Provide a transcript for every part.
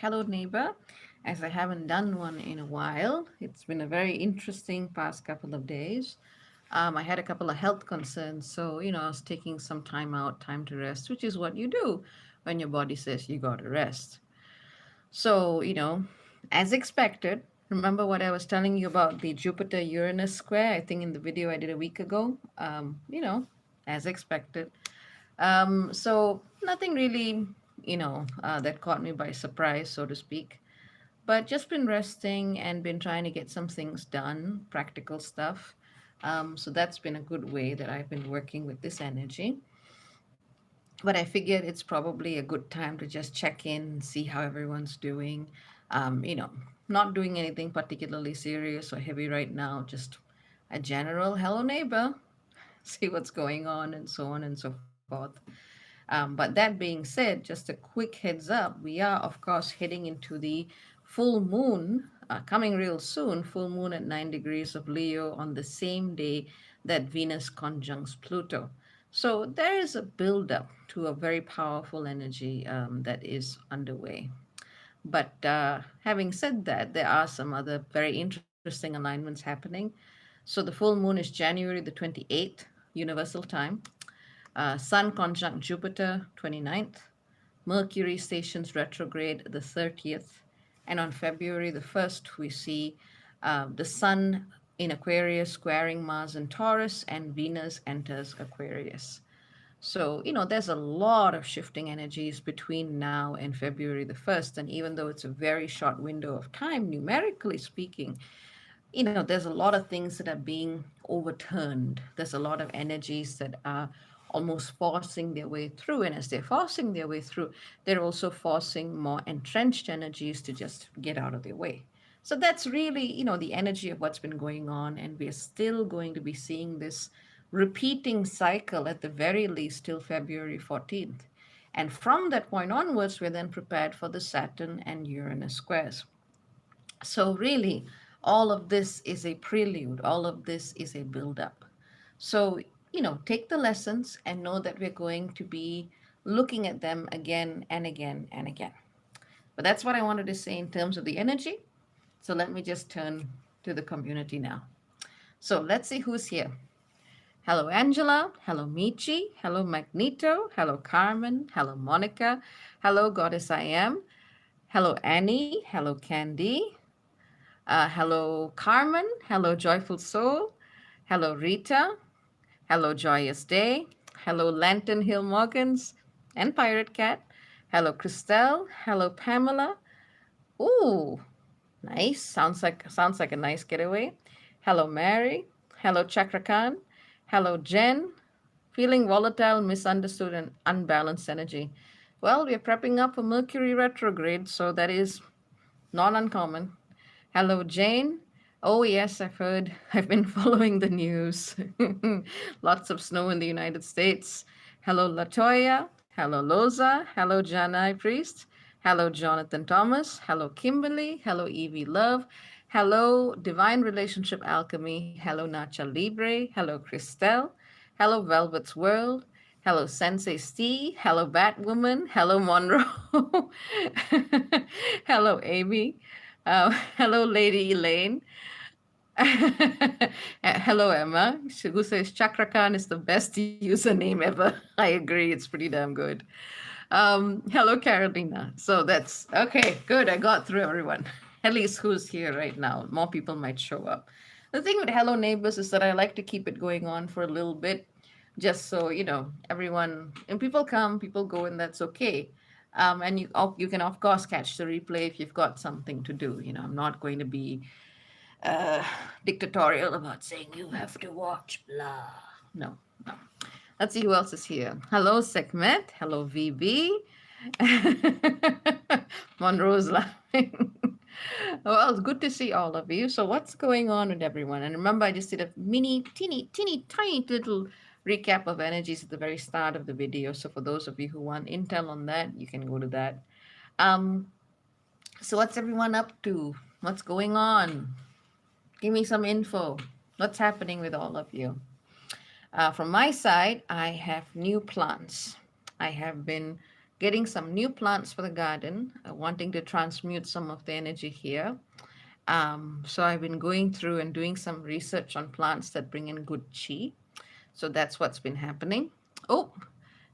Hello Neighbor, as I haven't done one in a while. It's been a very interesting past couple of days. I had a couple of health concerns, so I was taking some time out, time to rest, which is what you do when your body says you got to rest. So, as expected, remember what I was telling you about the Jupiter Uranus square? I think in the video I did a week ago. As expected. So nothing really, that caught me by surprise, so to speak. But just been resting and been trying to get some things done, practical stuff. So that's been a good way that I've been working with this energy. But I figured it's probably a good time to just check in, see how everyone's doing. Um, you know, Not doing anything particularly serious or heavy right now, just a general hello neighbor, see what's going on, and so on and so forth. But that being said, just a quick heads up, we are, of course, heading into the full moon, coming real soon, full moon at 9 degrees of Leo on the same day that Venus conjuncts Pluto. So there is a build-up to a very powerful energy that is underway. But having said that, there are some other very interesting alignments happening. So the full moon is January the 28th, Universal Time. Sun conjunct Jupiter, 29th. Mercury stations retrograde the 30th. And on February the 1st, we see the Sun in Aquarius squaring Mars in Taurus, and Venus enters Aquarius. So, there's a lot of shifting energies between now and February the 1st. And even though it's a very short window of time, numerically speaking, there's a lot of things that are being overturned. There's a lot of energies that are almost forcing their way through. And as they're forcing their way through, they're also forcing more entrenched energies to just get out of their way. So that's really, the energy of what's been going on. And we're still going to be seeing this repeating cycle at the very least till February 14th. And from that point onwards, we're then prepared for the Saturn and Uranus squares. So, really, all of this is a prelude, all of this is a build up. So, take the lessons and know that we're going to be looking at them again and again and again. But that's what I wanted to say in terms of the energy. So, let me just turn to the community now. So, let's see who's here. Hello, Angela. Hello, Michi. Hello, Magneto. Hello, Carmen. Hello, Monica. Hello, Goddess I Am. Hello, Annie. Hello, Candy. Hello, Carmen. Hello, Joyful Soul. Hello, Rita. Hello, Joyous Day. Hello, Lantern Hill Morgans and Pirate Cat. Hello, Christelle. Hello, Pamela. Ooh, nice. Sounds like a nice getaway. Hello, Mary. Hello, Chakrakan. Hello, Jen. Feeling volatile, misunderstood, and unbalanced energy. Well, we're prepping up for Mercury retrograde, so that is not uncommon. Hello, Jane. Oh, yes, I've heard. I've been following the news. Lots of snow in the United States. Hello, Latoya. Hello, Loza. Hello, Janai Priest. Hello, Jonathan Thomas. Hello, Kimberly. Hello, Evie Love. Hello, Divine Relationship Alchemy. Hello, Nacha Libre. Hello, Christelle. Hello, Velvet's World. Hello, Sensei Steve. Hello, Batwoman. Hello, Monroe. Hello, Amy. Hello, Lady Elaine. Hello, Emma, who says Chakrakan is the best username ever. I agree, it's pretty damn good. Hello, Carolina. So that's okay, good. I got through everyone. At least who's here right now. More people might show up. The thing with Hello Neighbors is that I like to keep it going on for a little bit, just so, everyone, and people come, people go, and that's okay. And you can, of course, catch the replay if you've got something to do. I'm not going to be uh, dictatorial about saying you have to watch blah. No, no. Let's see who else is here. Hello, Sekhmet. Hello, VB. Monroe's laughing. Well, it's good to see all of you. So, what's going on with everyone? And remember, I just did a mini, teeny, tiny little recap of energies at the very start of the video. So, for those of you who want intel on that, you can go to that. Um, so, what's everyone up to? What's going on? Give me some info. What's happening with all of you? From my side, I have new plans. I have been getting some new plants for the garden, wanting to transmute some of the energy here. So I've been going through and doing some research on plants that bring in good chi. So that's what's been happening. Oh,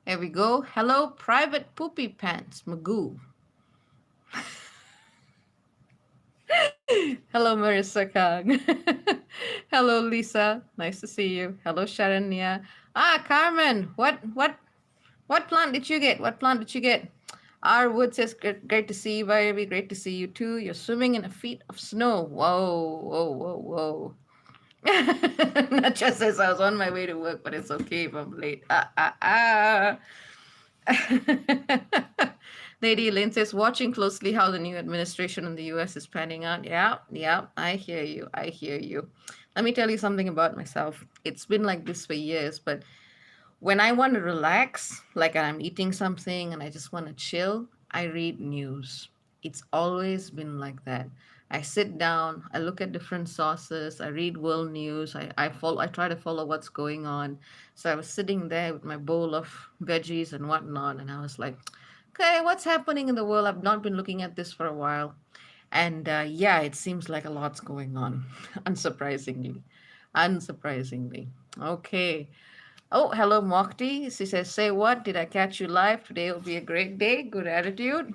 here we go. Hello, Private Poopy Pants, Magoo. Hello, Marissa Kang. Hello, Lisa. Nice to see you. Hello, Sharanya. Ah, Carmen. What plant did you get? What plant did you get? Our Wood says, great to see you, Viravi. Great to see you too. You're swimming in a feet of snow. Whoa, whoa, whoa, whoa. Nacha says, I was on my way to work, but it's okay if I'm late. Lady Lynn says, watching closely how the new administration in the US is panning out. Yeah, yeah, I hear you. I hear you. Let me tell you something about myself. It's been like this for years, but when I want to relax, like I'm eating something and I just want to chill, I read news. It's always been like that. I sit down, I look at different sources, I read world news, I try to follow what's going on. So I was sitting there with my bowl of veggies and whatnot, and I was like, okay, what's happening in the world? I've not been looking at this for a while. And yeah, it seems like a lot's going on, unsurprisingly. Unsurprisingly. Okay. Oh, hello, Mokti. She says, say what? Did I catch you live? Today will be a great day. Good attitude.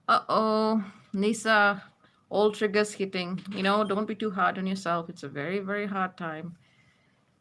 Uh-oh. Nisa, all triggers hitting. Don't be too hard on yourself. It's a very, very hard time.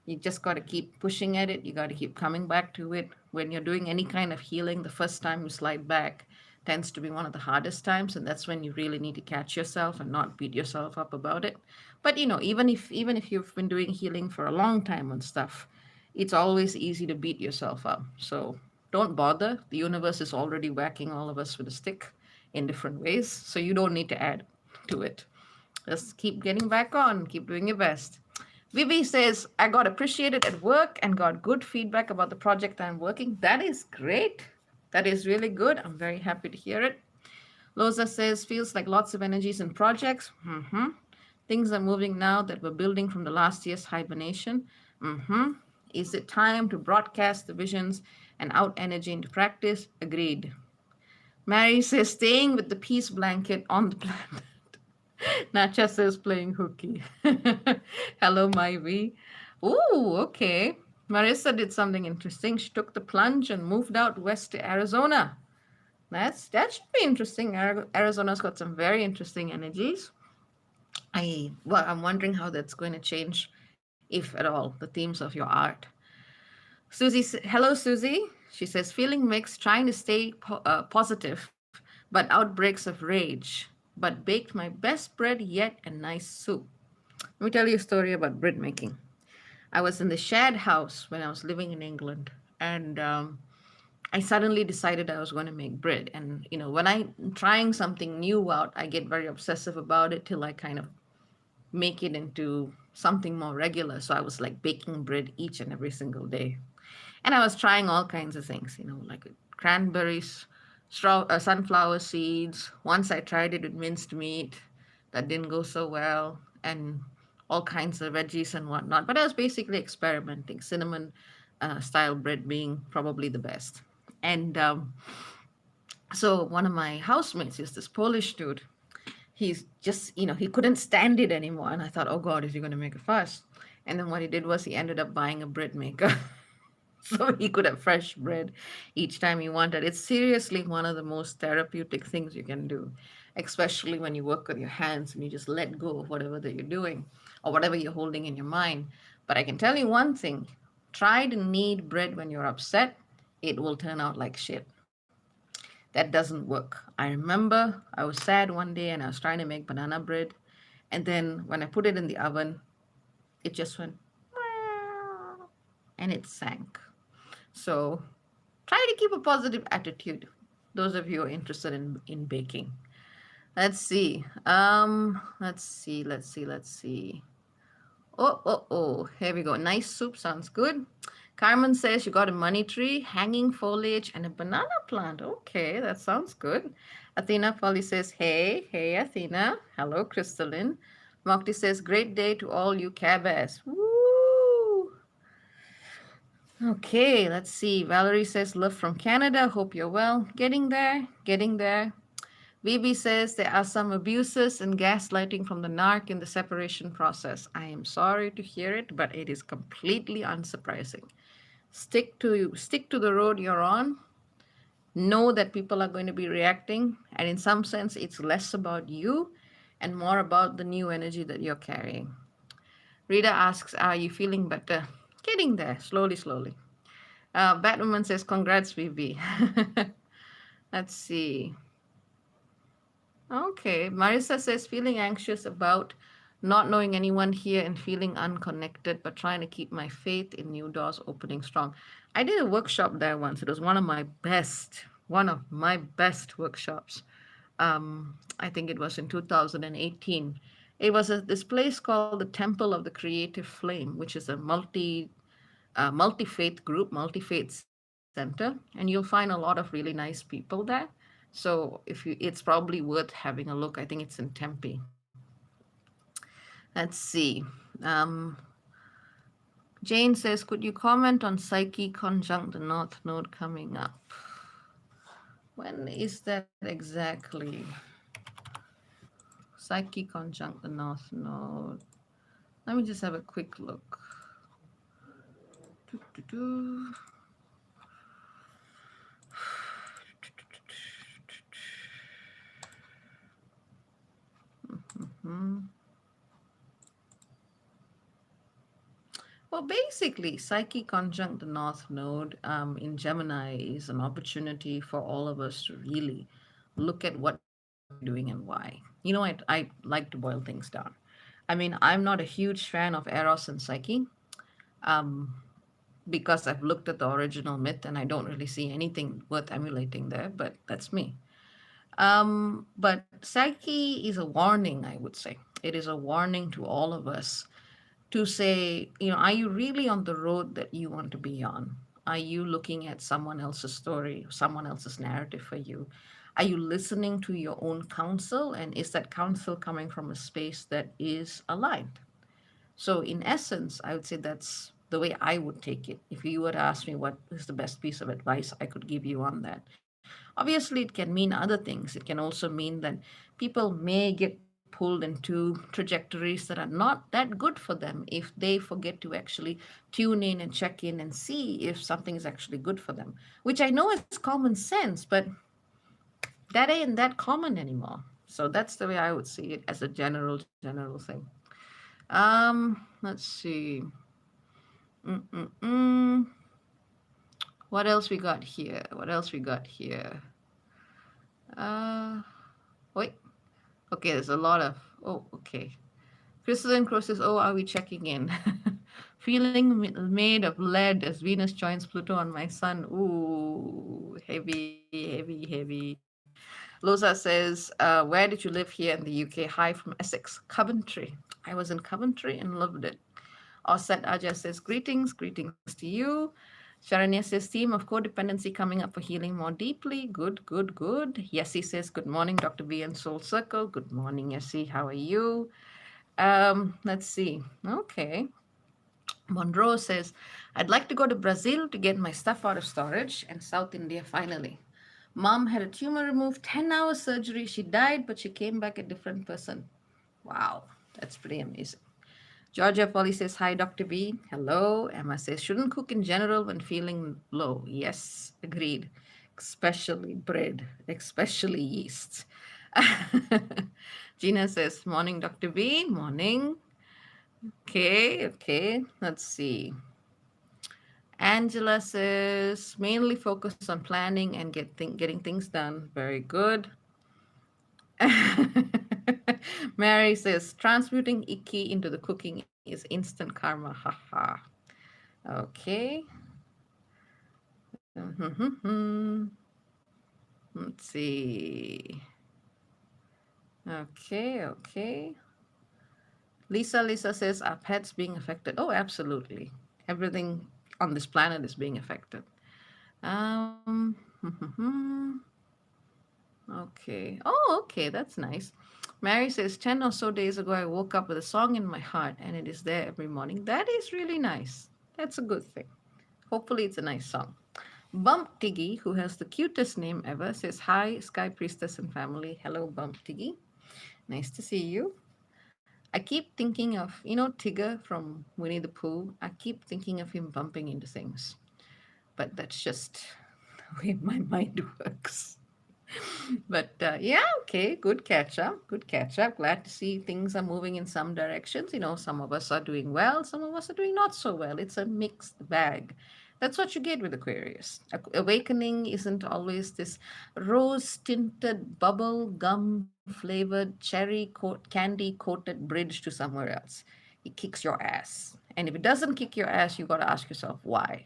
You just got to keep pushing at it. You got to keep coming back to it. When you're doing any kind of healing, the first time you slide back tends to be one of the hardest times, and that's when you really need to catch yourself and not beat yourself up about it. But even if you've been doing healing for a long time and stuff, it's always easy to beat yourself up. So don't bother. The universe is already whacking all of us with a stick in different ways, so you don't need to add to it. Just keep getting back on, keep doing your best. Vivi says, I got appreciated at work and got good feedback about the project I'm working. That is great. That is really good. I'm very happy to hear it. Loza says, feels like lots of energies and projects. Things are moving now that we're building from the last year's hibernation. Is it time to broadcast the visions and out energy into practice? Agreed. Mary says, staying with the peace blanket on the planet. Nacha says playing hooky. Hello, Myvi. Ooh, okay. Marissa did something interesting. She took the plunge and moved out west to Arizona. That should be interesting. Arizona's got some very interesting energies. I'm wondering how that's going to change, if at all, the themes of your art. Hello, Susie. She says, feeling mixed, trying to stay positive, but outbreaks of rage. But baked my best bread yet and nice soup. Let me tell you a story about bread making. I was in the shared house when I was living in England, and I suddenly decided I was going to make bread. And when I'm trying something new out, I get very obsessive about it till I kind of make it into something more regular. So I was like baking bread each and every single day. And I was trying all kinds of things, like cranberries, sunflower seeds. Once I tried it with minced meat. That didn't go so well. And all kinds of veggies and whatnot. But I was basically experimenting, cinnamon style bread being probably the best. And so one of my housemates is this Polish dude. He's just, he couldn't stand it anymore. And I thought, oh God, is he going to make a fuss? And then what he did was he ended up buying a bread maker. So he could have fresh bread each time he wanted. It's seriously one of the most therapeutic things you can do, especially when you work with your hands and you just let go of whatever that you're doing or whatever you're holding in your mind. But I can tell you one thing, try to knead bread when you're upset, it will turn out like shit. That doesn't work. I remember I was sad one day and I was trying to make banana bread. And then when I put it in the oven, it just went and it sank. So try to keep a positive attitude. Those of you who are interested in baking. Let's see. Let's see. Oh. Here we go. Nice soup. Sounds good. Carmen says you got a money tree, hanging foliage, and a banana plant. Okay, that sounds good. Athena Polly says, hey, Athena. Hello, Crystalline. Mokti says, great day to all you cabas. Woo! Okay, let's see. Valerie says, love from Canada. Hope you're well. Getting there, getting there. VB says there are some abuses and gaslighting from the narc in the separation process. I am sorry to hear it, but it is completely unsurprising. Stick to the road you're on. Know that people are going to be reacting, and in some sense, it's less about you and more about the new energy that you're carrying. Rita asks, are you feeling better? Getting there, slowly, slowly. Batwoman says, congrats, VB. Let's see. Okay. Marissa says, feeling anxious about not knowing anyone here and feeling unconnected, but trying to keep my faith in new doors opening strong. I did a workshop there once. It was one of my best workshops. I think it was in 2018. It was this place called the Temple of the Creative Flame, which is a multi-faith group, multi-faith center, and you'll find a lot of really nice people there. So it's probably worth having a look. I think it's in Tempe. Let's see. Um, Jane says, could you comment on Psyche conjunct the North Node coming up? When is that exactly? Psyche conjunct the North Node. Let me just have a quick look. Doo-doo-doo. Hmm. Well, basically, Psyche conjunct the North Node in Gemini is an opportunity for all of us to really look at what we're doing and why. I like to boil things down. I mean, I'm not a huge fan of Eros and Psyche um, because I've looked at the original myth and I don't really see anything worth emulating there, but that's me. But Psyche is a warning, I would say. It is a warning to all of us to say, are you really on the road that you want to be on? Are you looking at someone else's story, someone else's narrative for you? Are you listening to your own counsel? And is that counsel coming from a space that is aligned? So, in essence, I would say that's the way I would take it. If you were to ask me what is the best piece of advice I could give you on that, obviously, it can mean other things. It can also mean that people may get pulled into trajectories that are not that good for them if they forget to actually tune in and check in and see if something is actually good for them, which I know is common sense, but that ain't that common anymore. So that's the way I would see it as a general thing. Let's see. Mm-mm-mm. What else we got here? What else we got here? Uh, wait. Okay, there's a lot of. Oh, okay. Crystalline Crow says, oh, are we checking in? Feeling made of lead as Venus joins Pluto on my sun. Ooh, heavy, heavy, heavy. Loza says, where did you live here in the UK? Hi from Essex, Coventry. I was in Coventry and loved it. Osset Aja says, greetings to you. Sharanya says, theme of codependency coming up for healing more deeply. Good, good, good. Yessie says, good morning, Dr. B and Soul Circle. Good morning, Yessie. How are you? Let's see. Okay. Monroe says, I'd like to go to Brazil to get my stuff out of storage and South India finally. Mom had a tumor removed, 10-hour surgery. She died, but she came back a different person. Wow, that's pretty amazing. Georgia Polly says, hi, Dr. B. Hello. Emma says, shouldn't cook in general when feeling low. Yes, agreed. Especially bread, especially yeast. Gina says, morning, Dr. B. Morning. Okay, okay. Let's see. Angela says, mainly focus on planning and getting things done. Very good. Mary says, transmuting icky into the cooking is instant karma. Haha. Okay. Let's see. Okay, okay. Lisa says, are pets being affected? Oh, absolutely. Everything on this planet is being affected. Um, okay. Oh, okay. That's nice. Mary says, 10 or so days ago, I woke up with a song in my heart and it is there every morning. That is really nice. That's a good thing. Hopefully, it's a nice song. Bump Tiggy, who has the cutest name ever, says, Hi, Sky Priestess and family. Hello, Bump Tiggy. Nice to see you. I keep thinking of, Tigger from Winnie the Pooh. I keep thinking of him bumping into things. But that's just the way my mind works. But yeah, okay, good catch up. Good catch up. Glad to see things are moving in some directions. Some of us are doing well, some of us are doing not so well. It's a mixed bag. That's what you get with Aquarius. Awakening isn't always this rose tinted, bubble gum flavored, candy coated bridge to somewhere else. It kicks your ass. And if it doesn't kick your ass, you got to ask yourself why.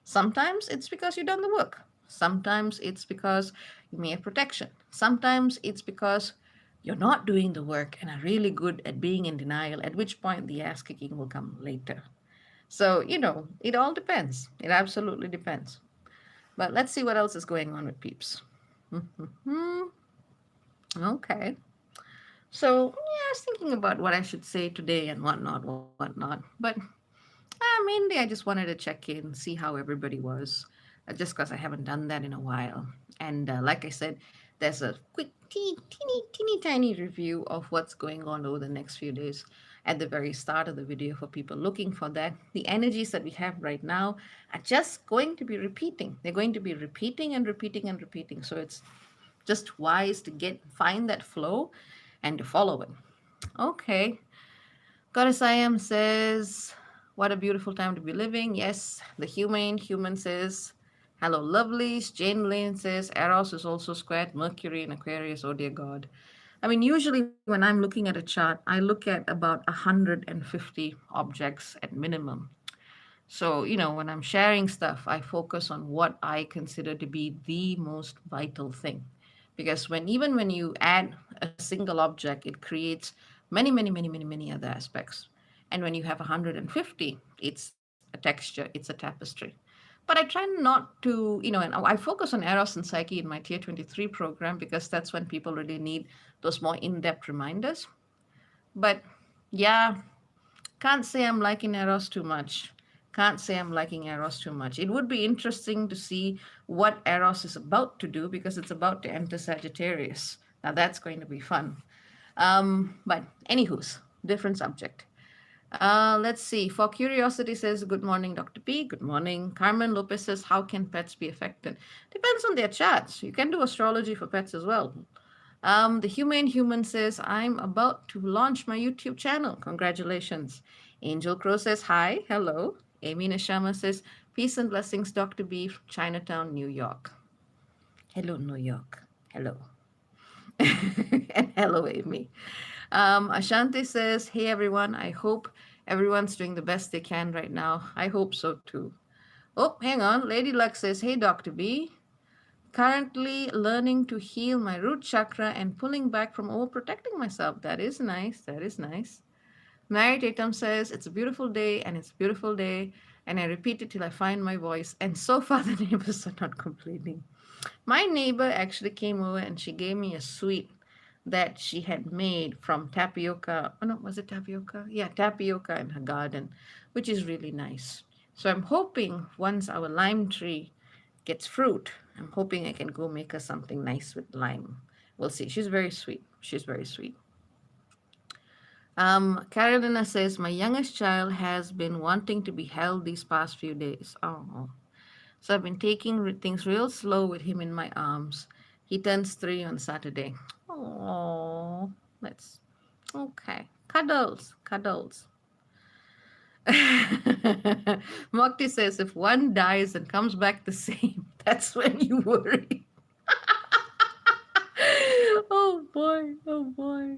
Sometimes it's because you've done the work. Sometimes it's because you may have protection. Sometimes it's because you're not doing the work and are really good at being in denial, at which point the ass kicking will come later. So, it all depends. It absolutely depends. But let's see what else is going on with peeps. Okay. So, yeah, I was thinking about what I should say today and whatnot. But mainly, I just wanted to check in, see how everybody was, just because I haven't done that in a while. And like I said, there's a quick, teeny, tiny review of what's going on over the next few days at the very start of the video for people looking for that. The energies that we have right now are just going to be repeating. They're going to be repeating and repeating and repeating. So it's just wise to find that flow and to follow it. Okay. Goddess I am says, what a beautiful time to be living. Yes, the humane human says, hello, lovelies. Jane Lane says, Eros is also squared Mercury in Aquarius. Oh, dear God. I mean, usually when I'm looking at a chart, I look at about 150 objects at minimum. So, when I'm sharing stuff, I focus on what I consider to be the most vital thing. Because even when you add a single object, it creates many, many, many, many, many other aspects. And when you have 150, it's a texture, it's a tapestry. But I try not to, and I focus on Eros and Psyche in my Tier 23 program because that's when people really need those more in depth reminders. But yeah, can't say I'm liking Eros too much. Can't say I'm liking Eros too much. It would be interesting to see what Eros is about to do because it's about to enter Sagittarius. Now that's going to be fun. But anywho's, different subject. Let's see. For Curiosity says, Good morning, Dr. P. Good morning. Carmen Lopez says, How can pets be affected? Depends on their charts. You can do astrology for pets as well. The Humane Human says, I'm about to launch my YouTube channel. Congratulations. Angel Crow says, Hi, hello. Amy Nishama says, Peace and blessings, Dr. B, from Chinatown, New York. Hello, New York. Hello. And hello, Amy. Ashanti says, Hey, everyone. I hope everyone's doing the best they can right now. I hope so, too. Oh, hang on. Lady Luck says, Hey, Dr. B. Currently learning to heal my root chakra and pulling back from overprotecting myself. That is nice. That is nice. Mary Tatum says, It's a beautiful day and it's a beautiful day. And I repeat it till I find my voice. And so far, the neighbors are not complaining. My neighbor actually came over and she gave me a sweet that she had made from tapioca. Oh, no, was it tapioca? Yeah, tapioca in her garden, which is really nice. So I'm hoping once our lime tree gets fruit, I'm hoping I can go make her something nice with lime. We'll see. She's very sweet. She's very sweet. Carolina says, My youngest child has been wanting to be held these past few days. Oh. So I've been taking things real slow with him in my arms. He turns 3 on Saturday. Oh, let's. Okay. Cuddles. Cuddles. Mokti says, if one dies and comes back the same, that's when you worry. Oh boy, oh boy.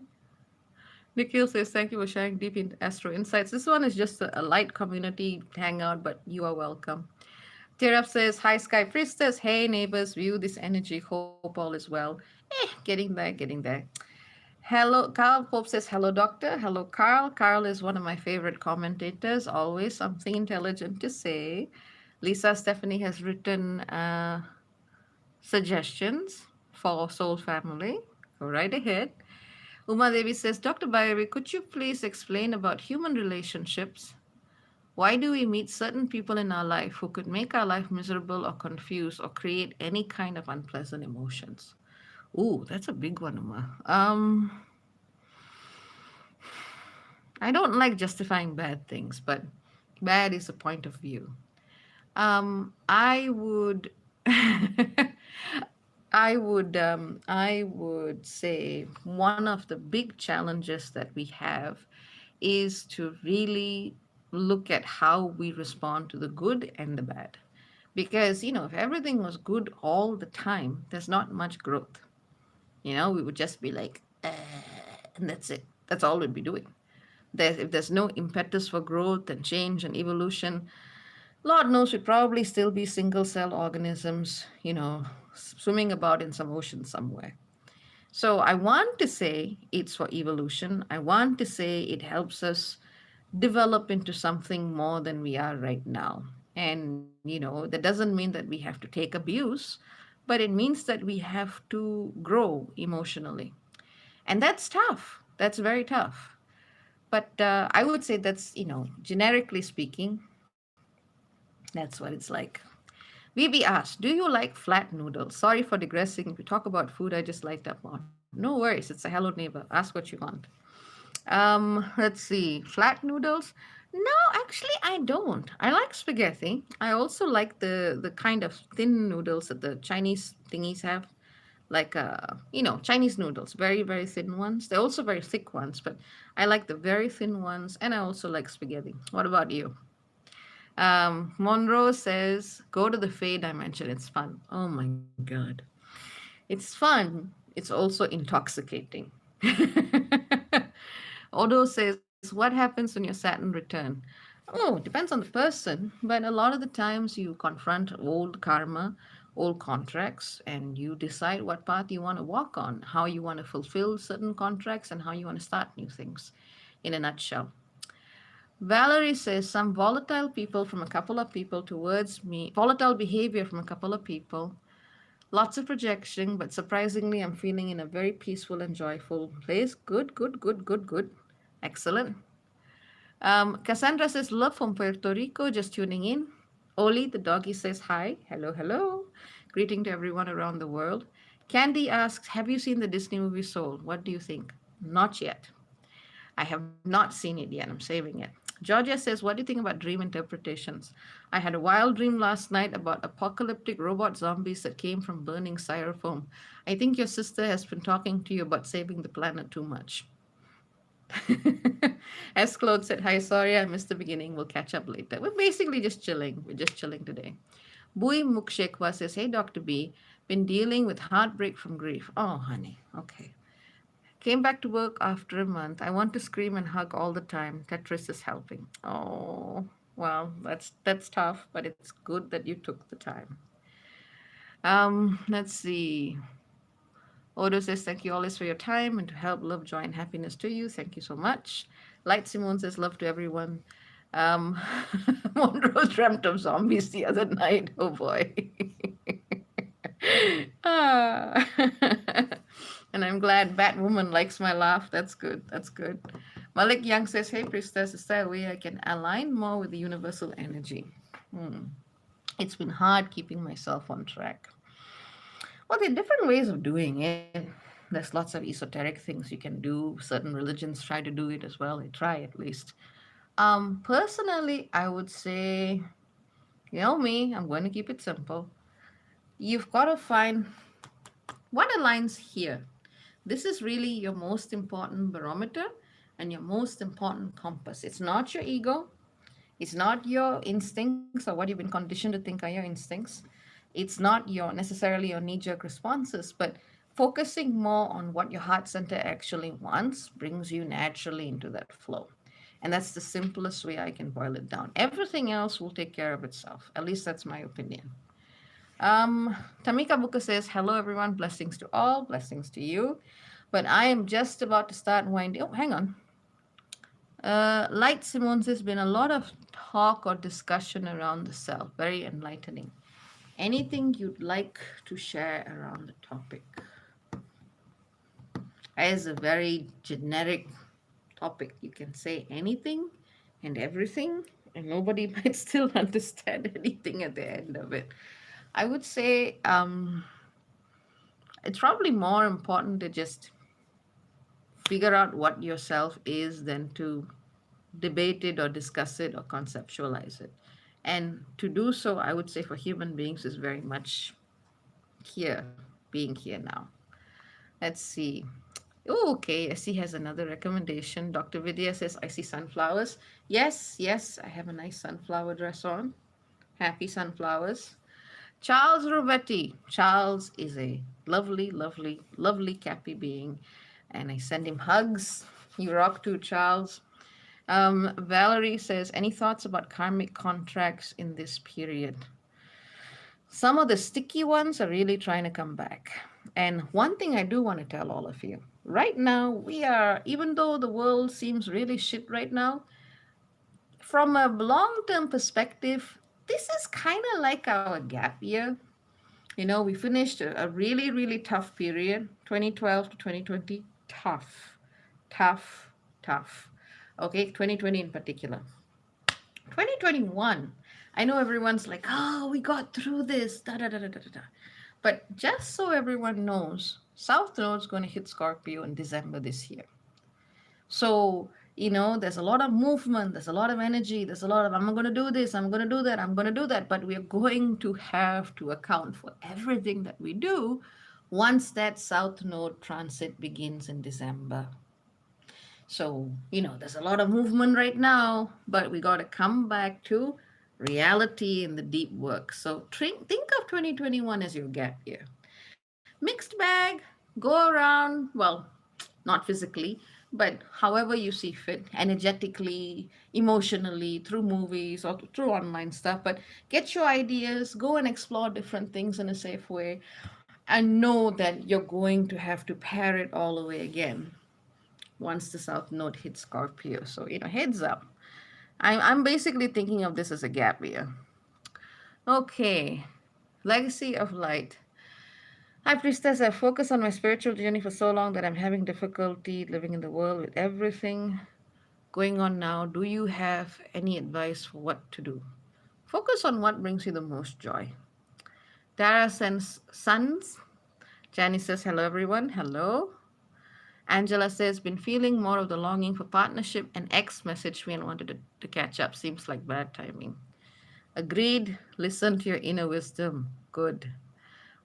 Nikhil says, thank you for sharing deep astro insights. This one is just a light community hangout, but you are welcome. Tirap says, Hi, Sky Priestess. Hey, neighbors, view this energy. Hope all is well. Getting there, getting there. Hello, Carl Pope says, Hello, doctor. Hello, Carl. Carl is one of my favorite commentators. Always something intelligent to say. Lisa Stephanie has written suggestions for Soul Family. Go right ahead. Uma Devi says, Dr. Bhairavi, could you please explain about human relationships Why do we meet certain people in our life who could make our life miserable or confused or create any kind of unpleasant emotions? Ooh, that's a big one, Uma. I don't like justifying bad things, but bad is a point of view. I would, I would say one of the big challenges that we have is to really look at how we respond to the good and the bad. Because, if everything was good all the time, there's not much growth. We would just be like, and that's it. That's all we'd be doing. If there's no impetus for growth and change and evolution, Lord knows we'd probably still be single cell organisms, swimming about in some ocean somewhere. So I want to say it's for evolution. I want to say it helps us develop into something more than we are right now. And, that doesn't mean that we have to take abuse, but it means that we have to grow emotionally. And that's tough. That's very tough. But I would say that's, generically speaking, that's what it's like. VB asked, do you like flat noodles? Sorry for digressing. If we talk about food, I just like that one. No worries. It's a hello neighbor. Ask what you want. Let's see. Flat noodles? No, actually, I don't. I like spaghetti. I also like the kind of thin noodles that the Chinese thingies have, like Chinese noodles, very very thin ones. They're also very thick ones, but I like the very thin ones, and I also like spaghetti. What about you? Monroe says, go to the Fey dimension. It's fun. Oh my God. It's fun. It's also intoxicating. Odo says, what happens when your Saturn return? Oh, it depends on the person, but a lot of the times you confront old karma, old contracts, and you decide what path you want to walk on, how you want to fulfill certain contracts, and how you want to start new things in a nutshell. Valerie says some volatile behavior from a couple of people, lots of projection, but surprisingly, I'm feeling in a very peaceful and joyful place. Good, good, good, good, good. Excellent. Cassandra says, love from Puerto Rico, just tuning in. Oli, the doggy, says hi. Hello, hello. Greeting to everyone around the world. Candy asks, have you seen the Disney movie Soul? What do you think? Not yet. I have not seen it yet. I'm saving it. Georgia says, what do you think about dream interpretations? I had a wild dream last night about apocalyptic robot zombies that came from burning styrofoam. I think your sister has been talking to you about saving the planet too much. As Claude said, hi, sorry I missed the beginning. We'll catch up later. We're basically just chilling. We're just chilling today. Bui Mukshekwa says, hey, Dr. B, been dealing with heartbreak from grief. Oh, honey. Okay. Came back to work after a month. I want to scream and hug all the time. Tetris is helping. Oh, well, that's tough, but it's good that you took the time. Let's see. Odo says, thank you always for your time and to help love, joy, and happiness to you. Thank you so much. Light Simone says, love to everyone. Um, Monroe dreamt of zombies the other night. Oh boy. Ah. And I'm glad Batwoman likes my laugh. That's good. That's good. Malik Young says, hey, priestess, is there a way I can align more with the universal energy? Hmm. It's been hard keeping myself on track. Well, there are different ways of doing it. There's lots of esoteric things you can do. Certain religions try to do it as well. They try at least. Personally, I would say, me, I'm going to keep it simple. You've got to find what aligns here. This is really your most important barometer and your most important compass. It's not your ego. It's not your instincts or what you've been conditioned to think are your instincts. It's not necessarily your knee-jerk responses, but focusing more on what your heart center actually wants brings you naturally into that flow. And that's the simplest way I can boil it down. Everything else will take care of itself. At least that's my opinion. Tamika Buka says, hello everyone, blessings to all, blessings to you. But I am just about to start winding. Oh, hang on. Light Simone says, been a lot of talk or discussion around the self. Very enlightening. Anything you'd like to share around the topic? As a very generic topic, you can say anything and everything. and nobody might still understand anything at the end of it. I would say it's probably more important to just figure out what yourself is than to debate it or discuss it or conceptualize it. And to do so, I would say for human beings is very much here, being here now. Let's see. Oh, okay. I see has another recommendation. Dr. Vidya says, I see sunflowers. Yes, yes, I have a nice sunflower dress on. Happy sunflowers. Charles Robetti. Charles is a lovely, lovely, lovely Cappy being, and I send him hugs. You rock too, Charles. Valerie says, any thoughts about karmic contracts in this period? Some of the sticky ones are really trying to come back. And one thing I do want to tell all of you right now, we are, even though the world seems really shit right now, from a long term perspective, this is kind of like our gap year. You know, we finished a really, really tough period, 2012 to 2020. Tough, tough, tough. Okay, 2020 in particular. 2021, I know everyone's like, oh, we got through this, da da da da da da. But just so everyone knows, South Node's going to hit Scorpio in December this year. So, there's a lot of movement, there's a lot of energy, there's a lot of, I'm going to do this, I'm going to do that, I'm going to do that. But we're going to have to account for everything that we do once that South Node transit begins in December. So, there's a lot of movement right now, but we got to come back to reality and the deep work. So, think of 2021 as your gap year. Mixed bag, go around, well, not physically, but however you see fit, energetically, emotionally, through movies or through online stuff. But get your ideas, go and explore different things in a safe way, and know that you're going to have to pare it all away again once the South Node hits Scorpio. So, heads up. I'm basically thinking of this as a gap year. Okay, Legacy of Light. High Priestess, I've focused on my spiritual journey for so long that I'm having difficulty living in the world with everything going on now. Do you have any advice for what to do? Focus on what brings you the most joy. Dara sends sons. Janice says, hello, everyone. Hello. Angela says, been feeling more of the longing for partnership, and ex messaged me and wanted to catch up. Seems like bad timing. Agreed. Listen to your inner wisdom. Good.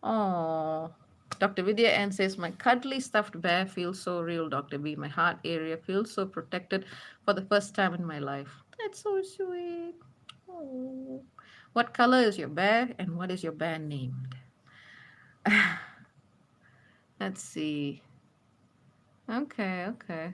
Oh, Dr. Vidya Ann says, my cuddly stuffed bear feels so real, Dr. B. My heart area feels so protected for the first time in my life. That's so sweet. Oh. What color is your bear and what is your bear named? Let's see. Okay, okay.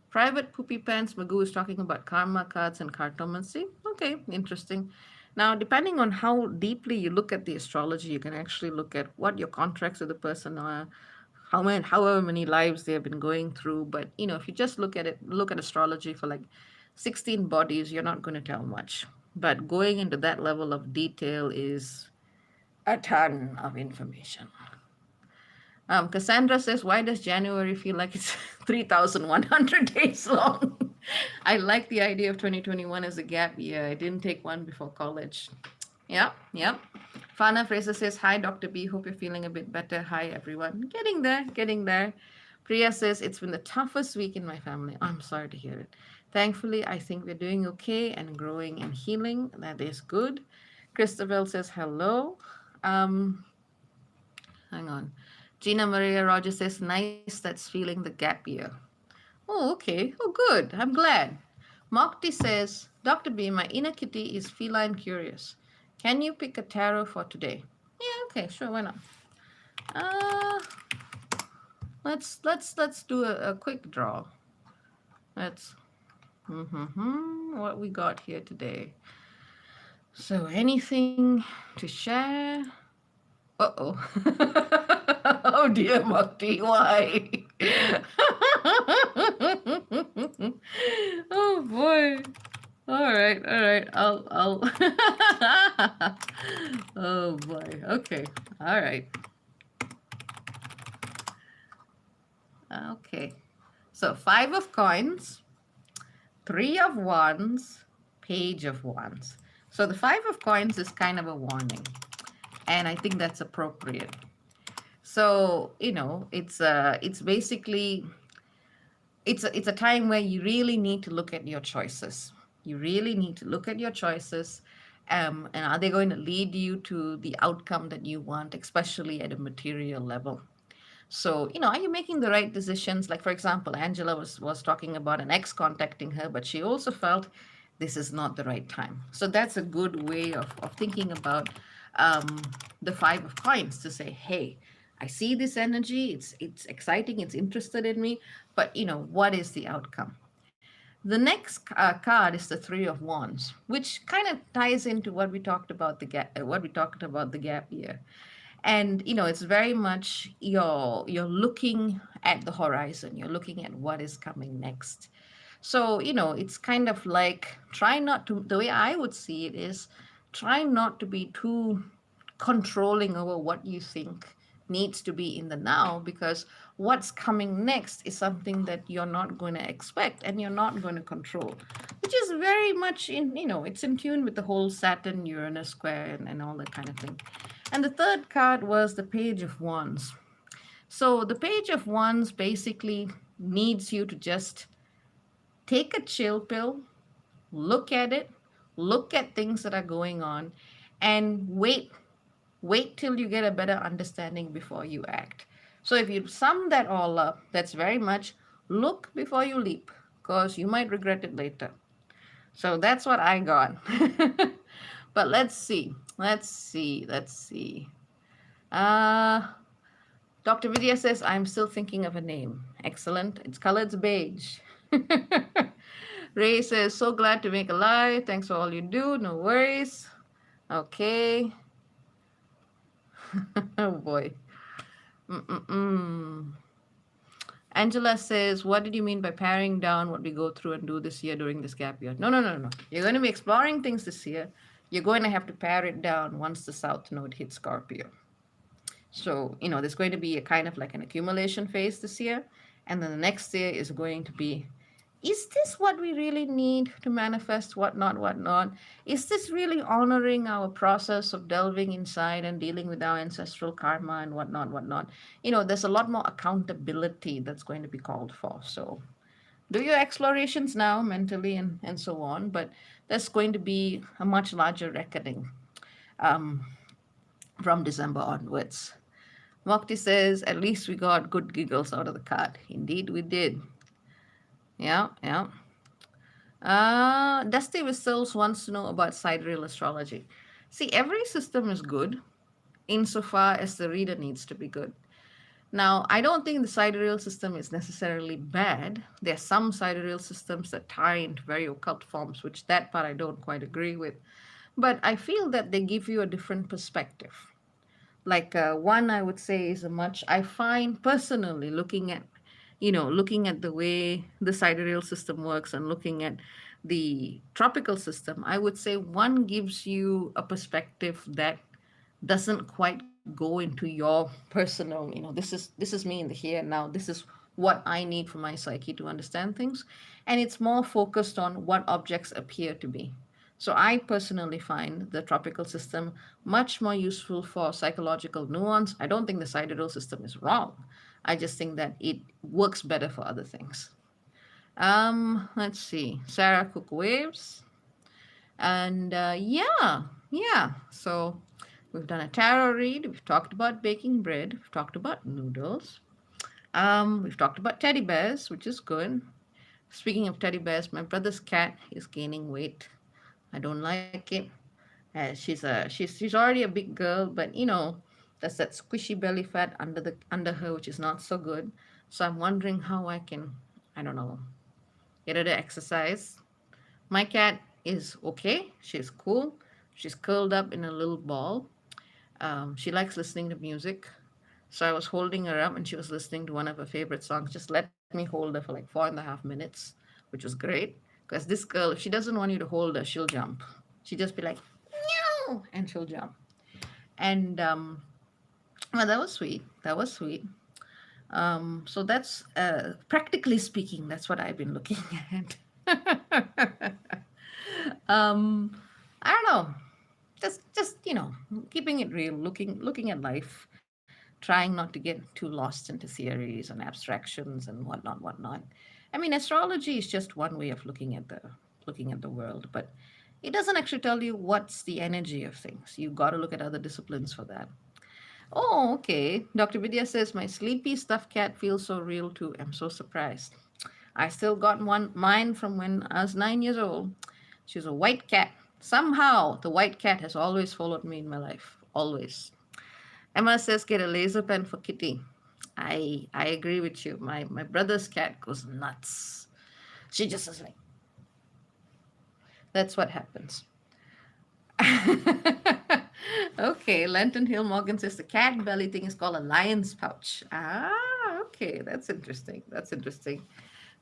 Private Poopy Pants Magoo is talking about karma cards and cartomancy. Okay, interesting. Now, depending on how deeply you look at the astrology, you can actually look at what your contracts with the person are, however many lives they have been going through. But if you just look at astrology for like 16 bodies, you're not going to tell much. But going into that level of detail is a ton of information. Cassandra says, why does January feel like it's 3,100 days long? I like the idea of 2021 as a gap year. I didn't take one before college. Yep, yep. Fana Fraser says, hi, Dr. B. Hope you're feeling a bit better. Hi, everyone. Getting there, getting there. Priya says, it's been the toughest week in my family. I'm sorry to hear it. Thankfully, I think we're doing okay and growing and healing. That is good. Christabel says, hello. Hang on. Gina Maria Rogers says, nice, that's feeling the gap year. Oh, okay. Oh, good. I'm glad. Mokti says, Dr. B, my inner kitty is feline curious. Can you pick a tarot for today? Yeah, okay, sure, why not? Let's do a quick draw. Let's what we got here today. So anything to share? Uh-oh. Oh dear, Mukti, why? Oh boy. All right. I'll. Oh boy. Okay. All right. Okay. So 5 of coins, Three of Wands, Page of Wands. So the Five of Coins is kind of a warning, and I think that's appropriate. So it's basically it's a time where you really need to look at your choices. You really need to look at your choices, and are they going to lead you to the outcome that you want, especially at a material level? So, are you making the right decisions? Like, for example, Angela was talking about an ex contacting her, but she also felt this is not the right time. So that's a good way of thinking about um, the Five of Coins to say, hey, I see this energy. It's exciting. It's interested in me. But what is the outcome? The next card is the Three of Wands, which kind of ties into what we talked about the gap year. And it's very much you're looking at the horizon, you're looking at what is coming next. So it's kind of like, try not to the way I would see it is, try not to be too controlling over what you think needs to be in the now, because what's coming next is something that you're not going to expect and you're not going to control, which is very much it's in tune with the whole Saturn Uranus square and all that kind of thing. And the third card was the Page of Wands. So the Page of Wands basically needs you to just take a chill pill, look at it, look at things that are going on, and wait till you get a better understanding before you act. So if you sum that all up, that's very much look before you leap, because you might regret it later. So that's what I got. But let's see. Let's see. Uh, Dr. Vidya says, I'm still thinking of a name. Excellent. Its color's beige. Ray says, so glad to make a live. Thanks for all you do. No worries. Okay. Oh boy. Mm-mm-mm. Angela says, what did you mean by paring down what we go through and do this year during this gap year? No, no, no, no. You're going to be exploring things this year. You're going to have to pare it down once the South Node hits Scorpio. So, there's going to be a kind of like an accumulation phase this year. And then the next year is going to be, is this what we really need to manifest? What not, what not? Is this really honoring our process of delving inside and dealing with our ancestral karma and whatnot, whatnot? There's a lot more accountability that's going to be called for. So, do your explorations now mentally and so on. But there's going to be a much larger reckoning um, from December onwards. Mokti says, at least we got good giggles out of the card. Indeed, we did. Yeah, yeah. Dusty Whistles wants to know about sidereal astrology. See, every system is good insofar as the reader needs to be good. Now, I don't think the sidereal system is necessarily bad. There are some sidereal systems that tie into very occult forms, which that part I don't quite agree with. But I feel that they give you a different perspective. Like one I would say is a much, I find personally, looking at the way the sidereal system works and looking at the tropical system, I would say one gives you a perspective that doesn't quite go into your personal, this is me in the here and now, this is what I need for my psyche to understand things, and it's more focused on what objects appear to be. So I personally find the tropical system much more useful for psychological nuance. I don't think the sidereal system is wrong. I just think that it works better for other things. Let's see. Sarah Cook Waves. And yeah. So we've done a tarot read. We've talked about baking bread. We've talked about noodles. We've talked about teddy bears, which is good. Speaking of teddy bears, my brother's cat is gaining weight. I don't like it. She's already a big girl, but there's that squishy belly fat under her, which is not so good. So I'm wondering how I can, I don't know, get her to exercise. My cat is okay. She's cool. She's curled up in a little ball. She likes listening to music. So I was holding her up and she was listening to one of her favorite songs. Just let me hold her for like 4.5 minutes, which was great. Because this girl, if she doesn't want you to hold her, she'll jump. She'd just be like, meow, and she'll jump. And well, that was sweet. That was sweet. So that's practically speaking, that's what I've been looking at. um, I don't know. Just keeping it real, looking at life, trying not to get too lost into theories and abstractions and whatnot. I mean, astrology is just one way of looking at the world, but it doesn't actually tell you what's the energy of things. You got to look at other disciplines for that. Oh, okay. Dr. Vidya says my sleepy stuffed cat feels so real too. I'm so surprised. I still got one mine from when I was 9 years old. She's a white cat. Somehow, the white cat has always followed me in my life. Always. Emma says get a laser pen for Kitty. I agree with you. My brother's cat goes nuts. She just is like, that's what happens. Okay, Lenton Hill Morgan says the cat belly thing is called a lion's pouch. Ah, okay, that's interesting. That's interesting.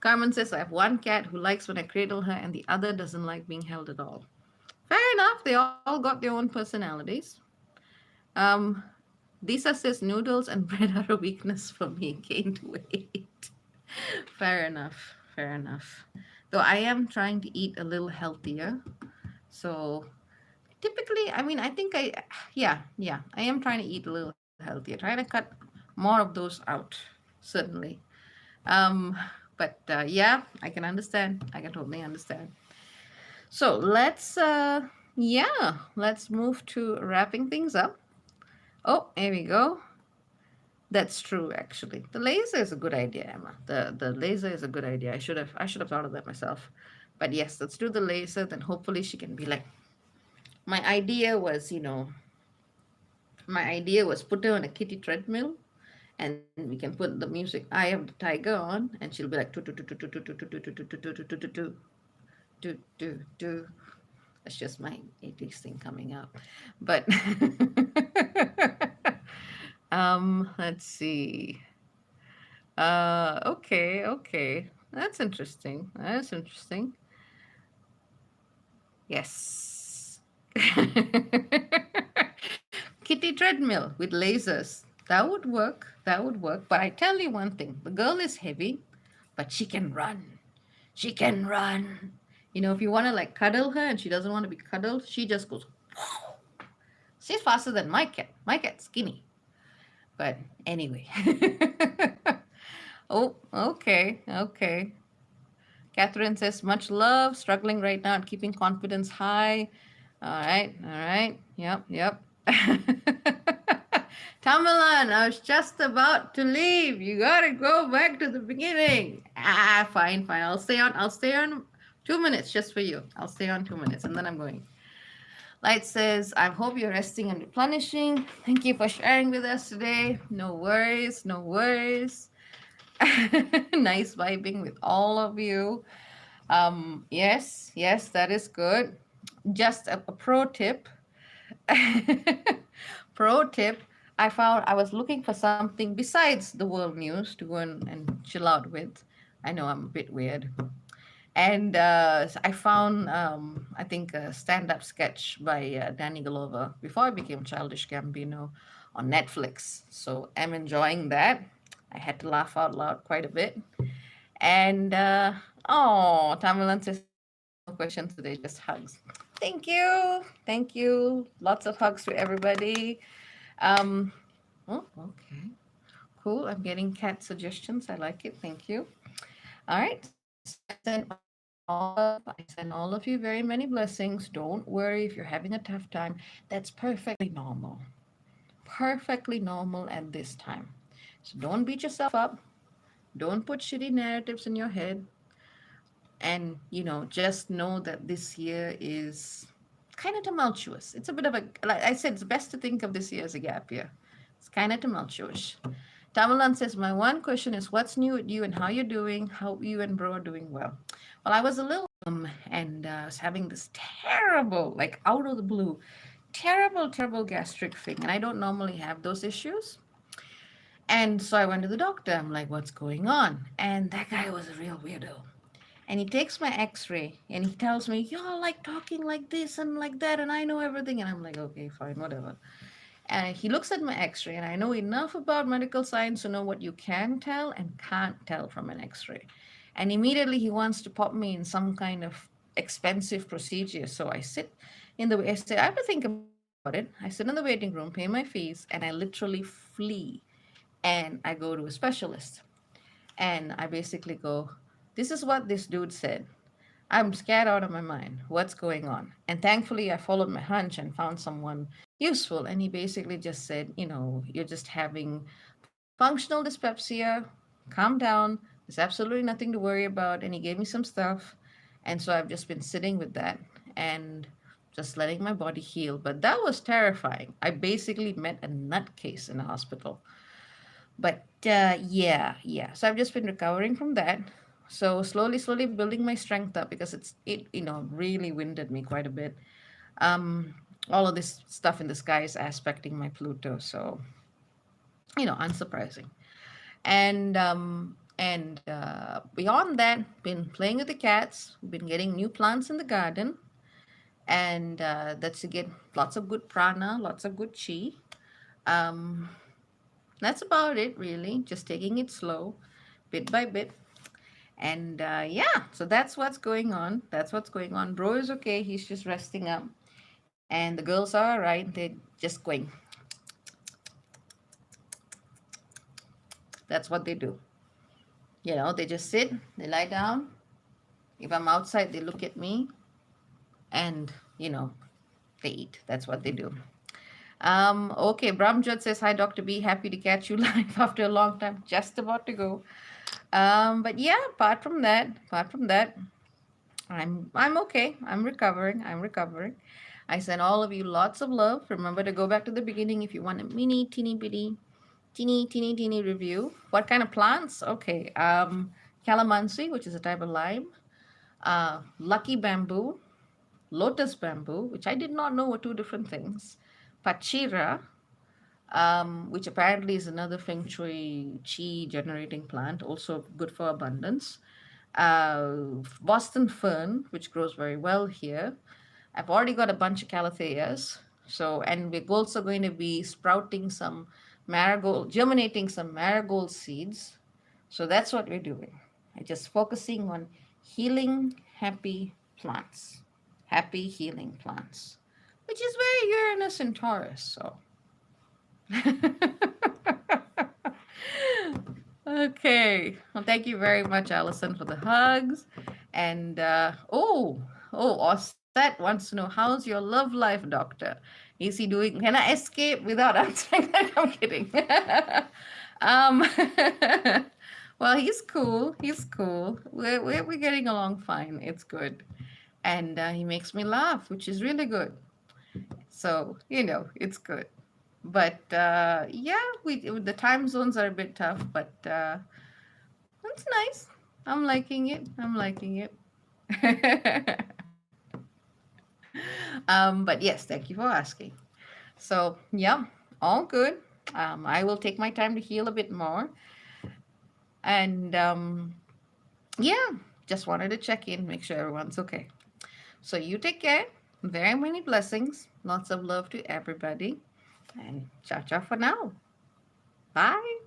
Carmen says I have one cat who likes when I cradle her, and the other doesn't like being held at all. Fair enough. They all got their own personalities. Um, Lisa says noodles and bread are a weakness for me. Gained weight. Fair enough. Fair enough. Though I am trying to eat a little healthier. So typically, I mean, I think yeah, I am trying to eat a little healthier, trying to cut more of those out, certainly. Um, but yeah, I can understand. I can totally understand. So let's move to wrapping things up. Oh, here we go. That's true, actually. The laser is a good idea, Emma. The laser is a good idea. I should have thought of that myself. But yes, let's do the laser. Then hopefully she can be like. My idea was, put her on a kitty treadmill, and we can put the music "Eye of the Tiger" on, and she'll be like do do do do do do do do do do do do do do do do do do. That's just my 80s thing coming up. But let's see. Okay, okay. That's interesting. That's interesting. Yes. Kitty treadmill with lasers. That would work. That would work. But I tell you one thing, the girl is heavy, but she can run. She can run. If you want to like cuddle her and she doesn't want to be cuddled, she just goes. She's faster than my cat. My cat's skinny. But anyway. Oh, okay, okay. Catherine says, much love, struggling right now and keeping confidence high. All right. Yep, yep. Tamalan, I was just about to leave. You gotta go back to the beginning. Ah, fine, fine. I'll stay on 2 minutes just for you. I'll stay on 2 minutes and then I'm going. Light says, I hope you're resting and replenishing. Thank you for sharing with us today. No worries, no worries. Nice vibing with all of you. Yes, yes, that is good. Just a pro tip. Pro tip. I found I was looking for something besides the world news to go and chill out with. I know I'm a bit weird. And I found, I think, a stand up sketch by Danny Glover before I became Childish Gambino on Netflix. So I'm enjoying that. I had to laugh out loud quite a bit. And oh, Tamilan says no questions today, just hugs. Thank you. Thank you. Lots of hugs to everybody. Um, oh, okay. Cool. I'm getting cat suggestions. I like it. Thank you. All right. So I send all of you very many blessings. Don't worry if you're having a tough time. That's perfectly normal. Perfectly normal at this time. So don't beat yourself up. Don't put shitty narratives in your head. And just know that this year is kind of tumultuous. It's a bit of a, like I said, it's best to think of this year as a gap year. It's kind of tumultuous. Tamalan says, my one question is what's new with you and how you're doing, how you and bro are doing. Well, I was a little and was having this terrible, like out of the blue, terrible gastric thing, and I don't normally have those issues. And so I went to the doctor. I'm like, what's going on? And that guy was a real weirdo. And he takes my x-ray and he tells me, you're like talking like this and like that, and I know everything. And I'm like, okay, fine, whatever. And he looks at my x-ray, and I know enough about medical science to know what you can tell and can't tell from an x-ray. And immediately he wants to pop me in some kind of expensive procedure. So I sit in the, I say, I have to think about it. I sit in the waiting room, pay my fees, and I literally flee. And I go to a specialist. And I basically go, this is what this dude said. I'm scared out of my mind. What's going on? And thankfully, I followed my hunch and found someone useful. And he basically just said, you're just having functional dyspepsia. Calm down. There's absolutely nothing to worry about. And he gave me some stuff. And so I've just been sitting with that and just letting my body heal. But that was terrifying. I basically met a nutcase in a hospital. But yeah. So I've just been recovering from that. So slowly building my strength up because it really winded me quite a bit. Um, all of this stuff in the sky is aspecting my Pluto, so unsurprising. And beyond that, been playing with the cats. Been getting new plants in the garden, and that's to get lots of good prana, lots of good chi. Um, that's about it, really. Just taking it slow, bit by bit. And yeah, so that's what's going on. That's what's going on. Bro is okay. He's just resting up. And the girls are all right. They're just going. That's what they do. They just sit, they lie down. If I'm outside, they look at me and, they eat. That's what they do. Okay, Bramjot says, hi, Dr. B. Happy to catch you live after a long time. Just about to go. But yeah, apart from that, I'm okay. I'm recovering. I'm recovering. I send all of you lots of love. Remember to go back to the beginning if you want a mini, teeny bitty, teeny review. What kind of plants? Okay. Calamansi, which is a type of lime. Lucky bamboo, lotus bamboo, which I did not know were two different things. Pachira, which apparently is another feng shui chi generating plant, also good for abundance. Boston fern, which grows very well here. I've already got a bunch of calatheas. So, and we're also going to be sprouting some marigold, germinating some marigold seeds. So that's what we're doing. I'm just focusing on healing, happy plants. Happy, healing plants, which is very Uranus and Taurus. So, okay. Well, thank you very much, Allison, for the hugs. And Osset wants to know, how's your love life, doctor? Is he doing? Can I escape without answering that? I'm kidding. um, well, he's cool. He's cool. We're getting along fine. It's good, and he makes me laugh, which is really good. So it's good. But yeah, the time zones are a bit tough, but it's nice. I'm liking it. I'm liking it. But yes, thank you for asking. So yeah, all good. I will take my time to heal a bit more, and yeah, just wanted to check in, make sure everyone's okay. So you take care. Very many blessings. Lots of love to everybody. And ciao ciao for now. Bye.